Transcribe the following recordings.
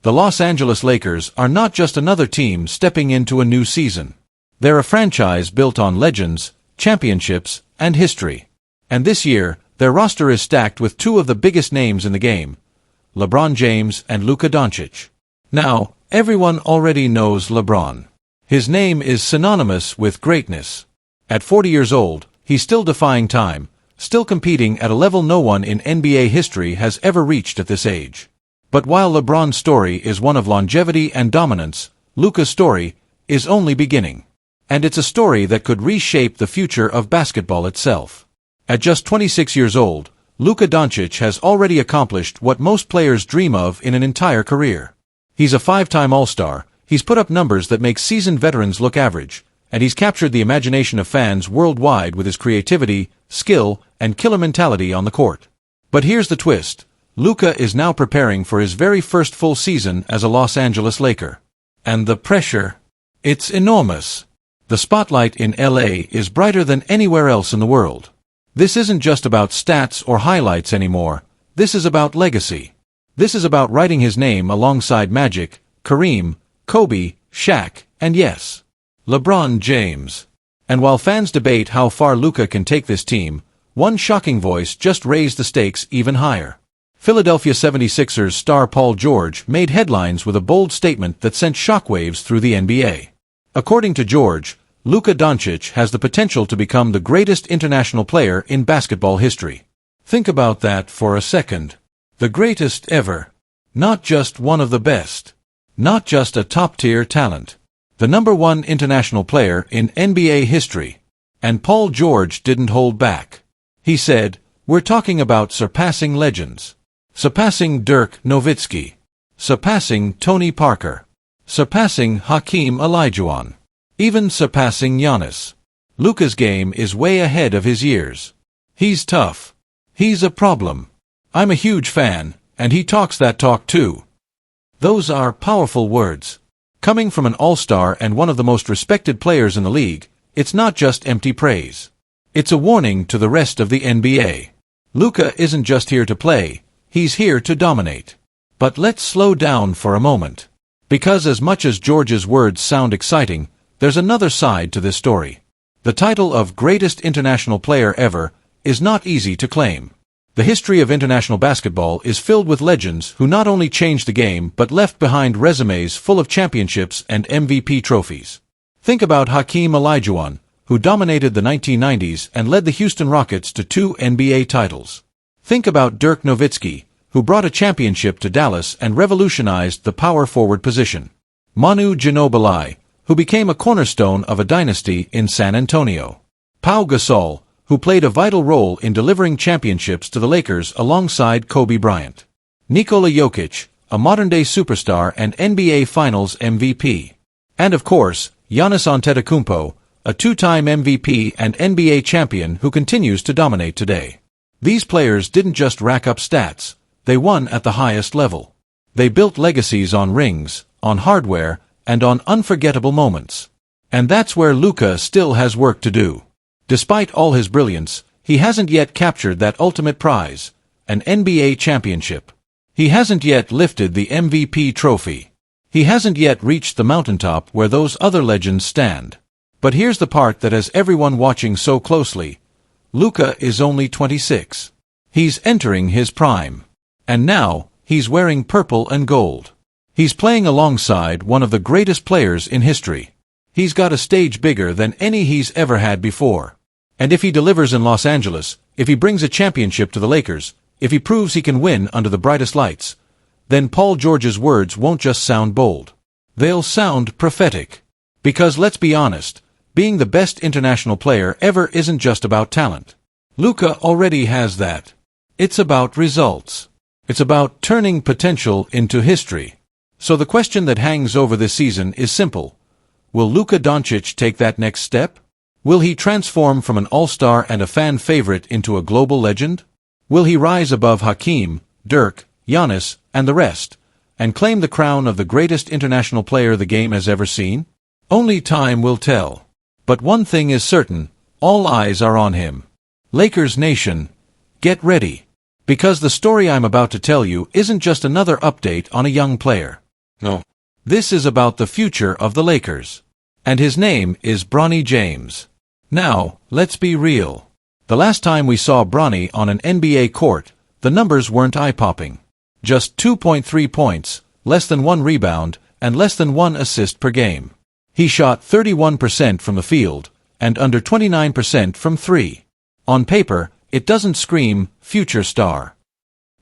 The Los Angeles Lakers are not just another team stepping into a new season. They're a franchise built on legends, championships, and history. And this year, their roster is stacked with two of the biggest names in the game, LeBron James and Luka Doncic. Now, everyone already knows LeBron. His name is synonymous with greatness. At 40 years old, he's still defying time, still competing at a level no one in NBA history has ever reached at this age. But while LeBron's story is one of longevity and dominance, Luka's story is only beginning. And it's a story that could reshape the future of basketball itself. At just 26 years old, Luka Doncic has already accomplished what most players dream of in an entire career. He's a five-time All-Star, he's put up numbers that make seasoned veterans look average, and he's captured the imagination of fans worldwide with his creativity, skill, and killer mentality on the court. But here's the twist. Luka is now preparing for his very first full season as a Los Angeles Laker. And the pressure? It's enormous. The spotlight in LA is brighter than anywhere else in the world. This isn't just about stats or highlights anymore. This is about legacy. This is about writing his name alongside Magic, Kareem, Kobe, Shaq, and yes, LeBron James. And while fans debate how far Luka can take this team, one shocking voice just raised the stakes even higher. Philadelphia 76ers star Paul George made headlines with a bold statement that sent shockwaves through the NBA. According to George, Luka Doncic has the potential to become the greatest international player in basketball history. Think about that for a second. The greatest ever. Not just one of the best. Not just a top-tier talent. The #1 international player in NBA history. And Paul George didn't hold back. He said, "We're talking about surpassing legends. Surpassing Dirk Nowitzki. Surpassing Tony Parker. Surpassing Hakeem Olajuwon. Even surpassing Giannis. Luka's game is way ahead of his years. He's tough. He's a problem. I'm a huge fan, and he talks that talk too." Those are powerful words. Coming from an all-star and one of the most respected players in the league, it's not just empty praise. It's a warning to the rest of the NBA. Luka isn't just here to play, he's here to dominate. But let's slow down for a moment. Because as much as George's words sound exciting, there's another side to this story. The title of greatest international player ever is not easy to claim. The history of international basketball is filled with legends who not only changed the game but left behind resumes full of championships and MVP trophies. Think about Hakeem Olajuwon, who dominated the 1990s and led the Houston Rockets to 2 NBA titles. Think about Dirk Nowitzki, who brought a championship to Dallas and revolutionized the power forward position. Manu Ginobili, who became a cornerstone of a dynasty in San Antonio. Pau Gasol, who played a vital role in delivering championships to the Lakers alongside Kobe Bryant. Nikola Jokic, a modern-day superstar and NBA Finals MVP. And of course, Giannis Antetokounmpo, a 2-time MVP and NBA champion who continues to dominate today. These players didn't just rack up stats, they won at the highest level. They built legacies on rings, on hardware, and on unforgettable moments. And that's where Luka still has work to do. Despite all his brilliance, he hasn't yet captured that ultimate prize, an NBA championship. He hasn't yet lifted the MVP trophy. He hasn't yet reached the mountaintop where those other legends stand. But here's the part that has everyone watching so closely. Luka is only 26. He's entering his prime. And now, he's wearing purple and gold. He's playing alongside one of the greatest players in history. He's got a stage bigger than any he's ever had before. And if he delivers in Los Angeles, if he brings a championship to the Lakers, if he proves he can win under the brightest lights, then Paul George's words won't just sound bold. They'll sound prophetic. Because let's be honest, being the best international player ever isn't just about talent. Luka already has that. It's about results. It's about turning potential into history. So the question that hangs over this season is simple. Will Luka Doncic take that next step? Will he transform from an all-star and a fan favorite into a global legend? Will he rise above Hakeem, Dirk, Giannis, and the rest, and claim the crown of the greatest international player the game has ever seen? Only time will tell. But one thing is certain, all eyes are on him. Lakers Nation, get ready. Because the story I'm about to tell you isn't just another update on a young player. No. This is about the future of the Lakers. And his name is Bronny James. Now, let's be real. The last time we saw Bronny on an NBA court, the numbers weren't eye-popping. Just 2.3 points, less than 1 rebound, and less than 1 assist per game. He shot 31% from the field, and under 29% from 3. On paper, it doesn't scream future star.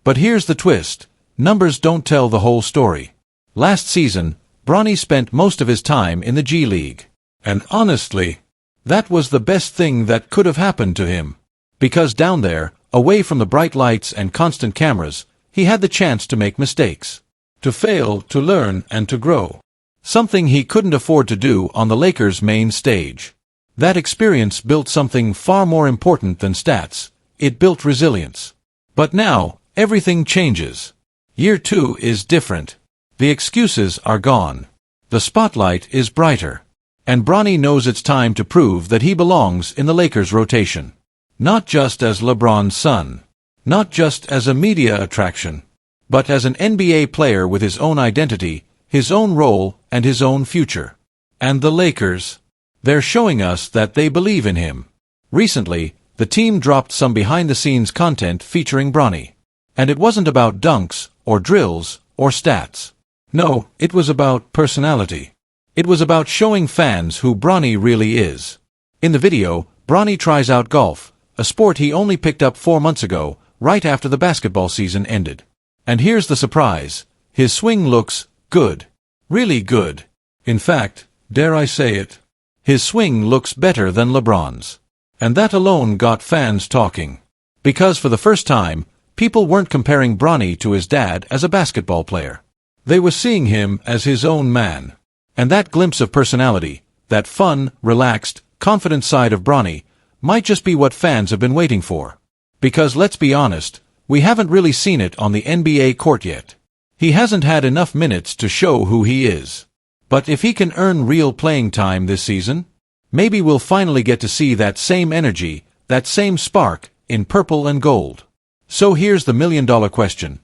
But here's the twist. Numbers don't tell the whole story. Last season, Bronny spent most of his time in the G League. And honestly, that was the best thing that could have happened to him. Because down there, away from the bright lights and constant cameras, he had the chance to make mistakes. To fail, to learn, and to grow. Something he couldn't afford to do on the Lakers' main stage. That experience built something far more important than stats. It built resilience. But now, everything changes. Year 2 is different. The excuses are gone. The spotlight is brighter. And Bronny knows it's time to prove that he belongs in the Lakers' rotation. Not just as LeBron's son. Not just as a media attraction. But as an NBA player with his own identity, his own role, and his own future. And the Lakers? They're showing us that they believe in him. Recently, the team dropped some behind-the-scenes content featuring Bronny. And it wasn't about dunks, or drills, or stats. No, it was about personality. It was about showing fans who Bronny really is. In the video, Bronny tries out golf, a sport he only picked up 4 months ago, right after the basketball season ended. And here's the surprise. His swing looks good. Really good. In fact, dare I say it, his swing looks better than LeBron's. And that alone got fans talking. Because for the first time, people weren't comparing Bronny to his dad as a basketball player. They were seeing him as his own man. And that glimpse of personality, that fun, relaxed, confident side of Bronny, might just be what fans have been waiting for. Because let's be honest, we haven't really seen it on the NBA court yet. He hasn't had enough minutes to show who he is. But if he can earn real playing time this season, maybe we'll finally get to see that same energy, that same spark, in purple and gold. So here's the million-dollar question.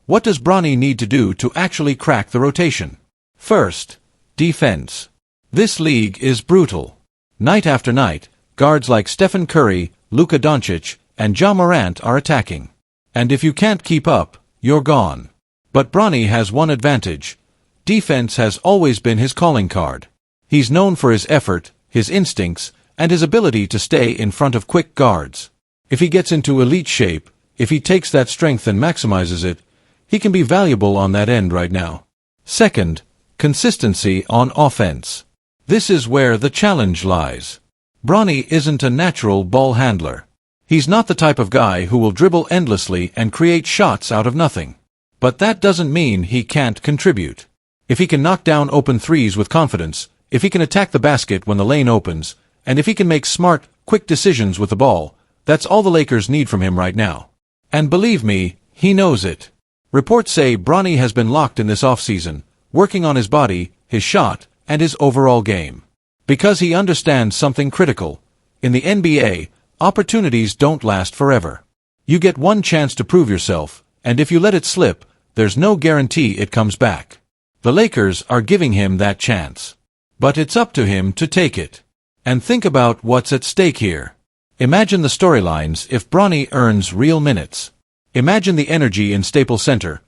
What does Bronny need to do to actually crack the rotation? First, defense. This league is brutal. Night after night, guards like Stephen Curry, Luka Doncic, and Ja Morant are attacking. And if you can't keep up, you're gone. But Bronny has one advantage. Defense has always been his calling card. He's known for his effort, his instincts, and his ability to stay in front of quick guards. If he gets into elite shape, if he takes that strength and maximizes it, he can be valuable on that end right now. Second, consistency on offense. This is where the challenge lies. Bronny isn't a natural ball handler. He's not the type of guy who will dribble endlessly and create shots out of nothing. But that doesn't mean he can't contribute. If he can knock down open threes with confidence, if he can attack the basket when the lane opens, and if he can make smart, quick decisions with the ball, that's all the Lakers need from him right now. And believe me, he knows it. Reports say Bronny has been locked in this offseason, working on his body, his shot, and his overall game. Because he understands something critical. In the NBA, opportunities don't last forever. You get one chance to prove yourself, and if you let it slip, there's no guarantee it comes back. The Lakers are giving him that chance. But it's up to him to take it. And think about what's at stake here. Imagine the storylines if Bronny earns real minutes. Imagine the energy in Staples Center.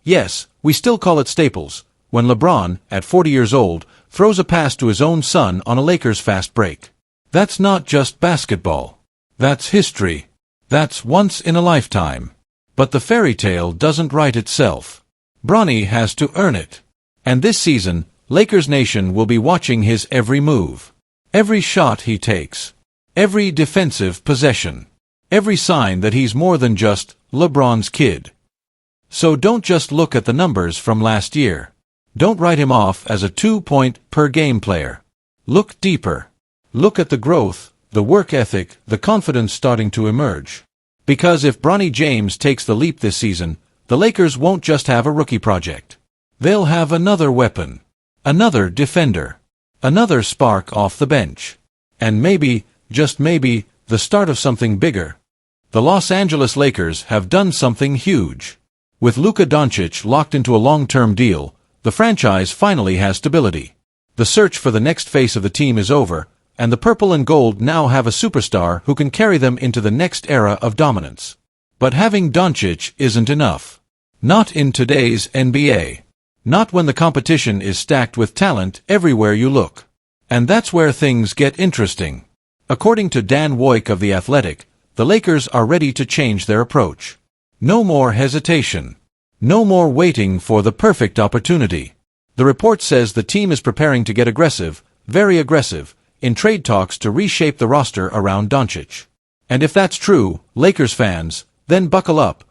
Yes, we still call it Staples, when LeBron, at 40 years old, throws a pass to his own son on a Lakers fast break. That's not just basketball. That's history. That's once in a lifetime. But the fairy tale doesn't write itself. Bronny has to earn it. And this season, Lakers Nation will be watching his every move. Every shot he takes. Every defensive possession. Every sign that he's more than just LeBron's kid. So don't just look at the numbers from last year. Don't write him off as a 2-point-per-game player. Look deeper. Look at the growth, the work ethic, the confidence starting to emerge. Because if Bronny James takes the leap this season, the Lakers won't just have a rookie project. They'll have another weapon. Another defender. Another spark off the bench. And maybe, just maybe, the start of something bigger. The Los Angeles Lakers have done something huge. With Luka Doncic locked into a long-term deal, The franchise finally has stability. The search for the next face of the team is over, and the purple and gold now have a superstar who can carry them into the next era of dominance. But having Doncic isn't enough. Not in today's NBA. Not when the competition is stacked with talent everywhere you look. And that's where things get interesting. According to Dan Woik of The Athletic, the Lakers are ready to change their approach. No more hesitation. No more waiting for the perfect opportunity. The report says the team is preparing to get aggressive, very aggressive, in trade talks to reshape the roster around Doncic. And if that's true, Lakers fans, then buckle up,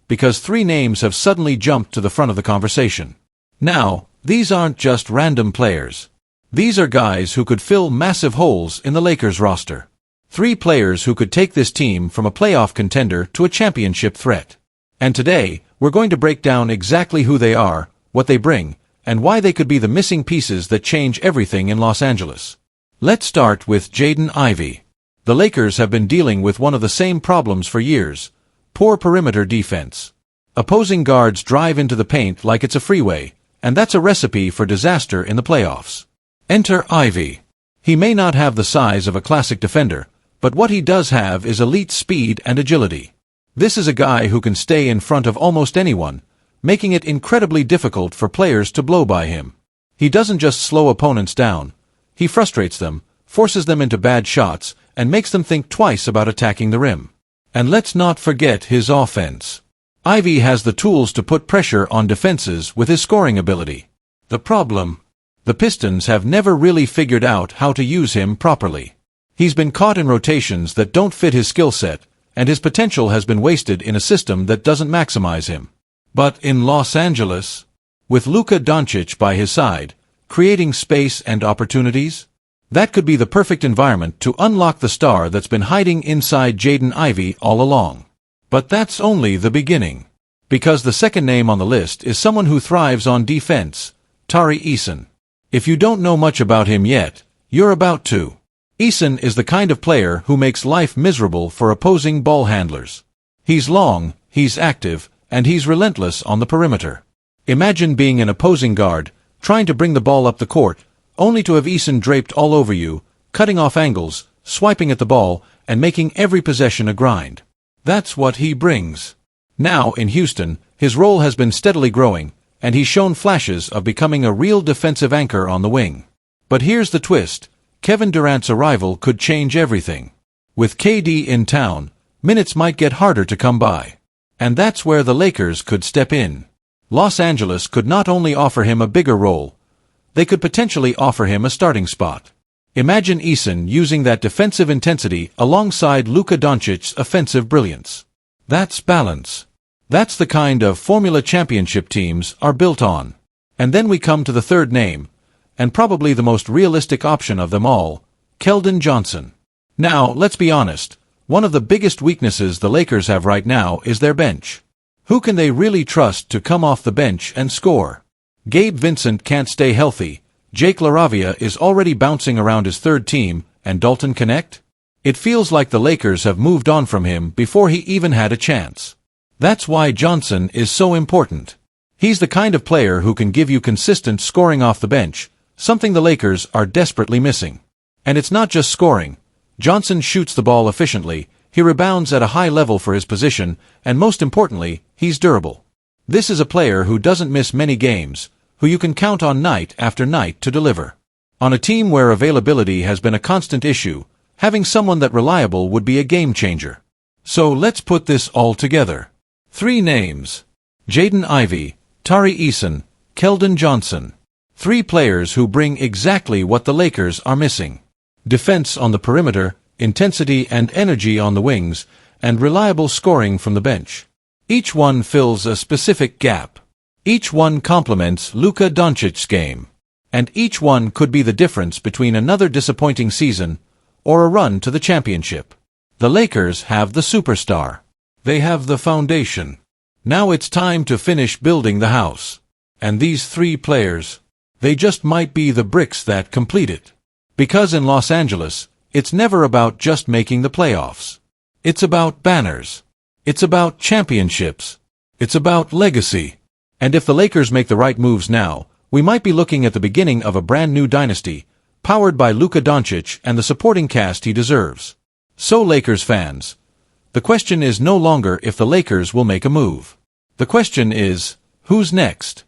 because 3 names have suddenly jumped to the front of the conversation. Now, these aren't just random players. These are guys who could fill massive holes in the Lakers roster. 3 players who could take this team from a playoff contender to a championship threat. And today, we're going to break down exactly who they are, what they bring, and why they could be the missing pieces that change everything in Los Angeles. Let's start with Jaden Ivey. The Lakers have been dealing with one of the same problems for years: poor perimeter defense. Opposing guards drive into the paint like it's a freeway, and that's a recipe for disaster in the playoffs. Enter Ivey. He may not have the size of a classic defender, but what he does have is elite speed and agility. This is a guy who can stay in front of almost anyone, making it incredibly difficult for players to blow by him. He doesn't just slow opponents down. He frustrates them, forces them into bad shots, and makes them think twice about attacking the rim. And let's not forget his offense. Ivey has the tools to put pressure on defenses with his scoring ability. The problem? The Pistons have never really figured out how to use him properly. He's been caught in rotations that don't fit his skill set, and his potential has been wasted in a system that doesn't maximize him. But in Los Angeles, with Luka Doncic by his side, creating space and opportunities, that could be the perfect environment to unlock the star that's been hiding inside Jaden Ivey all along. But that's only the beginning. Because the second name on the list is someone who thrives on defense, Tari Eason. If you don't know much about him yet, you're about to. Eason is the kind of player who makes life miserable for opposing ball handlers. He's long, he's active, and he's relentless on the perimeter. Imagine being an opposing guard, trying to bring the ball up the court, only to have Eason draped all over you, cutting off angles, swiping at the ball, and making every possession a grind. That's what he brings. Now, in Houston, his role has been steadily growing, and he's shown flashes of becoming a real defensive anchor on the wing. But here's the twist: Kevin Durant's arrival could change everything. With KD in town, minutes might get harder to come by. And that's where the Lakers could step in. Los Angeles could not only offer him a bigger role, they could potentially offer him a starting spot. Imagine Eason using that defensive intensity alongside Luka Doncic's offensive brilliance. That's balance. That's the kind of formula championship teams are built on. And then we come to the third name, and probably the most realistic option of them all, Keldon Johnson. Now, let's be honest, one of the biggest weaknesses the Lakers have right now is their bench. Who can they really trust to come off the bench and score? Gabe Vincent can't stay healthy, Jake LaRavia is already bouncing around his third team, and Dalton Connect? It feels like the Lakers have moved on from him before he even had a chance. That's why Johnson is so important. He's the kind of player who can give you consistent scoring off the bench, something the Lakers are desperately missing. And it's not just scoring. Johnson shoots the ball efficiently, he rebounds at a high level for his position, and most importantly, he's durable. This is a player who doesn't miss many games, who you can count on night after night to deliver. On a team where availability has been a constant issue, having someone that reliable would be a game changer. So let's put this all together. 3 names: Jaden Ivey, Tari Eason, Keldon Johnson. 3 players who bring exactly what the Lakers are missing. Defense on the perimeter, intensity and energy on the wings, and reliable scoring from the bench. Each one fills a specific gap. Each one complements Luka Doncic's game. And each one could be the difference between another disappointing season or a run to the championship. The Lakers have the superstar. They have the foundation. Now it's time to finish building the house. And these 3 players, they just might be the bricks that complete it. Because in Los Angeles, it's never about just making the playoffs. It's about banners. It's about championships. It's about legacy. And if the Lakers make the right moves now, We might be looking at the beginning of a brand new dynasty, powered by Luka Doncic and the supporting cast he deserves. So Lakers fans, the question is no longer if the Lakers will make a move. The question is, who's next?